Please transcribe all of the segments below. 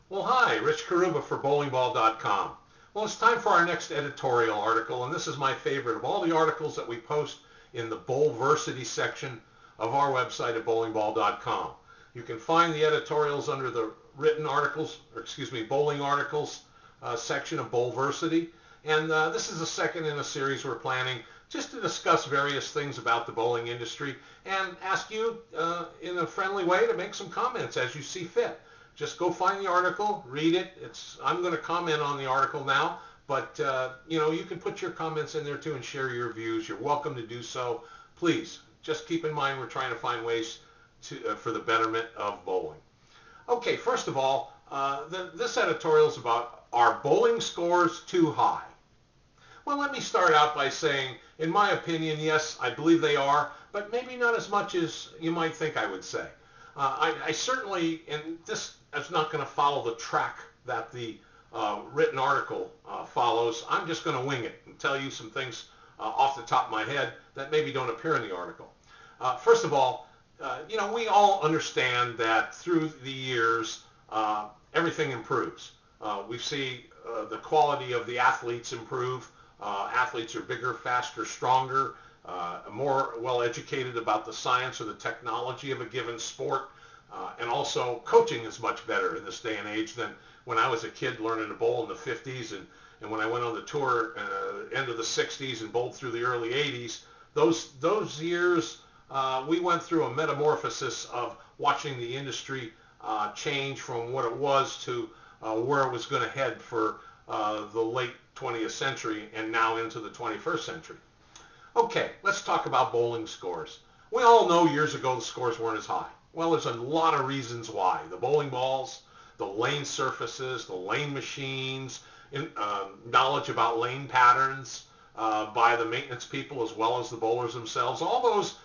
Well, hi, Rich Carrubba for bowlingball.com. Well, it's time for our next editorial article, and this is my favorite of all the articles that we post in the Bowlversity section of our website at bowlingball.com. You can find the editorials under the written articles, bowling articles section of Bowlversity. And this is the second in a series we're planning just to discuss various things about the bowling industry and ask you in a friendly way to make some comments as you see fit. Just go find the article, read it. I'm going to comment on the article now, but you can put your comments in there too and share your views. You're welcome to do so. Please, just keep in mind we're trying to find ways for the betterment of bowling. Okay, first of all, this editorial is about, are bowling scores too high? Well, let me start out by saying, in my opinion, yes, I believe they are, but maybe not as much as you might think I would say. I certainly, and this is not going to follow the track that the written article follows. I'm just going to wing it and tell you some things off the top of my head that maybe don't appear in the article. First of all, we all understand that through the years, everything improves. We see the quality of the athletes improve. Athletes are bigger, faster, stronger, more well-educated about the science or the technology of a given sport. And also coaching is much better in this day and age than when I was a kid learning to bowl in the 50s and when I went on the tour end of the 60s and bowled through the early 80s. Those years, we went through a metamorphosis of watching the industry change from what it was to where it was going to head for the late 20th century and now into the 21st century. Okay, let's talk about bowling scores. We all know years ago the scores weren't as high. Well, there's a lot of reasons why. The bowling balls, the lane surfaces, the lane machines, knowledge about lane patterns by the maintenance people as well as the bowlers themselves. All those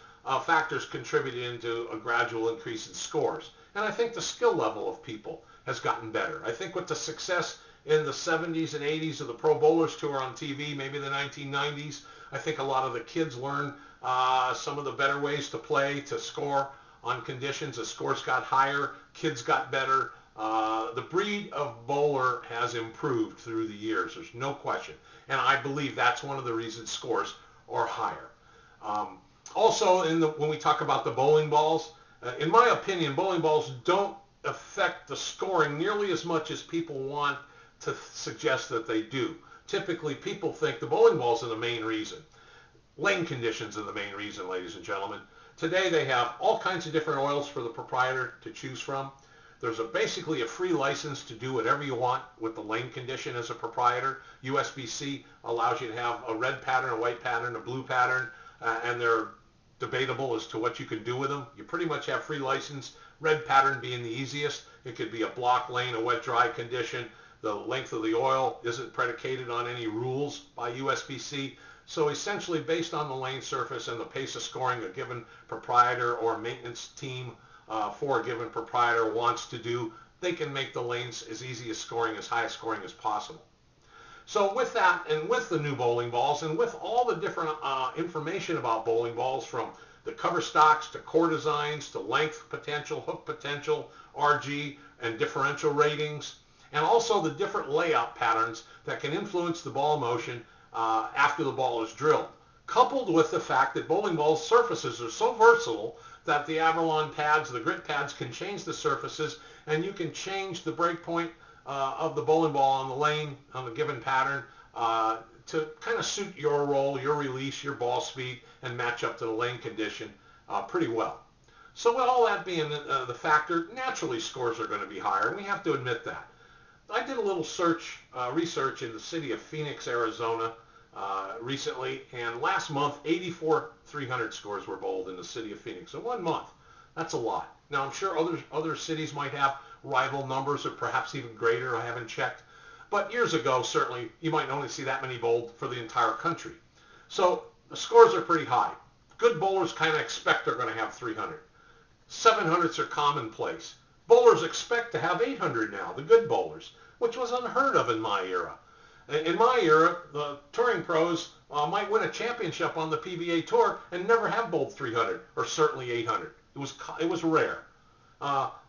factors contributed into a gradual increase in scores. And I think the skill level of people has gotten better. I think with the success in the 70s and 80s of the Pro Bowlers Tour on TV, maybe the 1990s, I think a lot of the kids learned some of the better ways to play, to score on conditions. The scores got higher, kids got better. The breed of bowler has improved through the years. There's no question. And I believe that's one of the reasons scores are higher. Also, when we talk about the bowling balls, in my opinion, bowling balls don't affect the scoring nearly as much as people want to suggest that they do. Typically, people think the bowling balls are the main reason. Lane conditions are the main reason, ladies and gentlemen. Today, they have all kinds of different oils for the proprietor to choose from. There's basically a free license to do whatever you want with the lane condition as a proprietor. USBC allows you to have a red pattern, a white pattern, a blue pattern, and they're debatable as to what you can do with them. You pretty much have free license, red pattern being the easiest. It could be a block lane, a wet-dry condition. The length of the oil isn't predicated on any rules by USBC. So essentially, based on the lane surface and the pace of scoring a given proprietor or maintenance team for a given proprietor wants to do, they can make the lanes as easy as scoring, as high as scoring as possible. So with that, and with the new bowling balls, and with all the different information about bowling balls, from the cover stocks to core designs to length potential, hook potential, RG, and differential ratings, and also the different layout patterns that can influence the ball motion after the ball is drilled, coupled with the fact that bowling ball surfaces are so versatile that the Avalon pads, the grit pads, can change the surfaces, and you can change the break point of the bowling ball on the lane on a given pattern to kind of suit your roll, your release, your ball speed, and match up to the lane condition pretty well. So with all that being the factor, naturally scores are going to be higher, and we have to admit that. I did a little research in the city of Phoenix, Arizona recently, and last month 84 300 scores were bowled in the city of Phoenix. So 1 month, that's a lot. Now I'm sure other cities might have rival numbers or perhaps even greater. I haven't checked. But years ago, certainly, you might only see that many bowled for the entire country. So the scores are pretty high. Good bowlers kind of expect they're going to have 300. 700s are commonplace. Bowlers expect to have 800 now, the good bowlers, which was unheard of in my era. In my era, the touring pros might win a championship on the PBA Tour and never have bowled 300, or certainly 800. It was rare.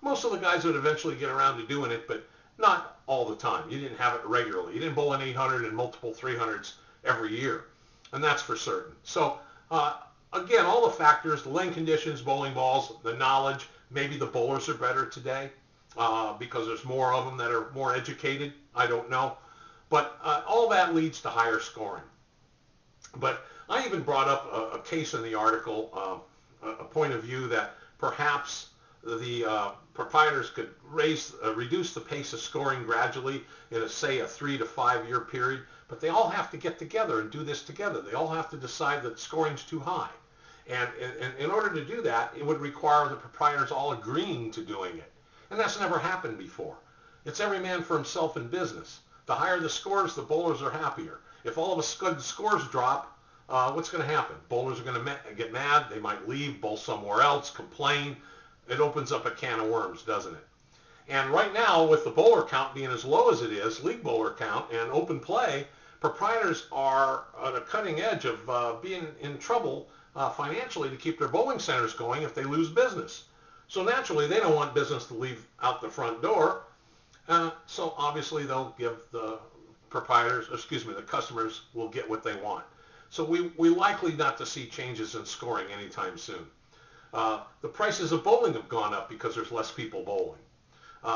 Most of the guys would eventually get around to doing it, but Not all the time. You didn't have it regularly. You didn't bowl an 800 and multiple 300s every year, and that's for certain. So again, all the factors, the lane conditions, bowling balls, the knowledge, maybe the bowlers are better today because there's more of them that are more educated. I don't know. But all that leads to higher scoring. But I even brought up a case in the article, a point of view that perhaps the proprietors could reduce the pace of scoring gradually in, say, a 3 to 5 year period. But they all have to get together and do this together. They all have to decide that scoring's too high. And in order to do that, it would require the proprietors all agreeing to doing it. And that's never happened before. It's every man for himself in business. The higher the scores, the bowlers are happier. If all of a sudden scores drop, what's going to happen? Bowlers are going to get mad. They might leave, bowl somewhere else, complain. It opens up a can of worms, doesn't it? And right now, with the bowler count being as low as it is, league bowler count and open play, proprietors are at a cutting edge of being in trouble financially to keep their bowling centers going if they lose business. So naturally, they don't want business to leave out the front door. So obviously, they'll give the the customers will get what they want. So we likely not to see changes in scoring anytime soon. The prices of bowling have gone up because there's less people bowling.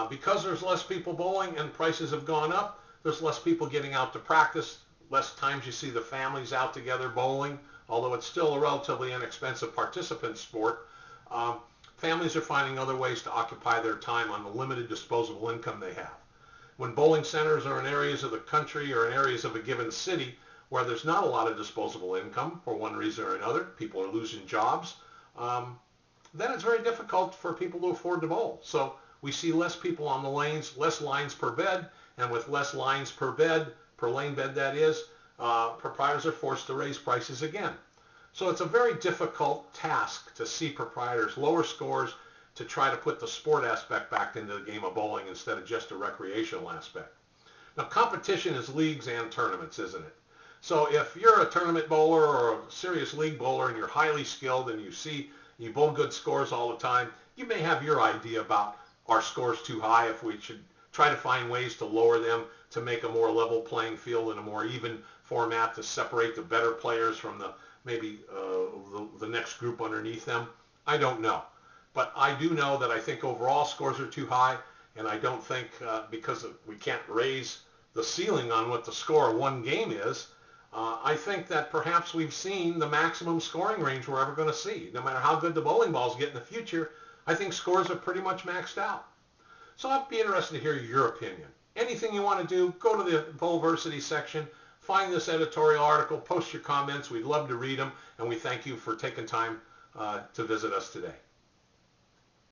Because there's less people bowling and prices have gone up, there's less people getting out to practice, less times you see the families out together bowling, although it's still a relatively inexpensive participant sport. Families are finding other ways to occupy their time on the limited disposable income they have. When bowling centers are in areas of the country or in areas of a given city where there's not a lot of disposable income for one reason or another, people are losing jobs, then it's very difficult for people to afford to bowl. So we see less people on the lanes, less lines per bed, and with less lines per bed, per lane bed that is, proprietors are forced to raise prices again. So it's a very difficult task to see proprietors lower scores to try to put the sport aspect back into the game of bowling instead of just a recreational aspect. Now, competition is leagues and tournaments, isn't it? So if you're a tournament bowler or a serious league bowler and you're highly skilled and you bowl good scores all the time, you may have your idea about our scores too high, if we should try to find ways to lower them to make a more level playing field and a more even format to separate the better players from the the next group underneath them. I don't know. But I do know that I think overall scores are too high, and I don't think because we can't raise the ceiling on what the score of one game is, I think that perhaps we've seen the maximum scoring range we're ever going to see. No matter how good the bowling balls get in the future, I think scores are pretty much maxed out. So I'd be interested to hear your opinion. Anything you want to do, go to the Bowlversity section, find this editorial article, post your comments. We'd love to read them, and we thank you for taking time to visit us today.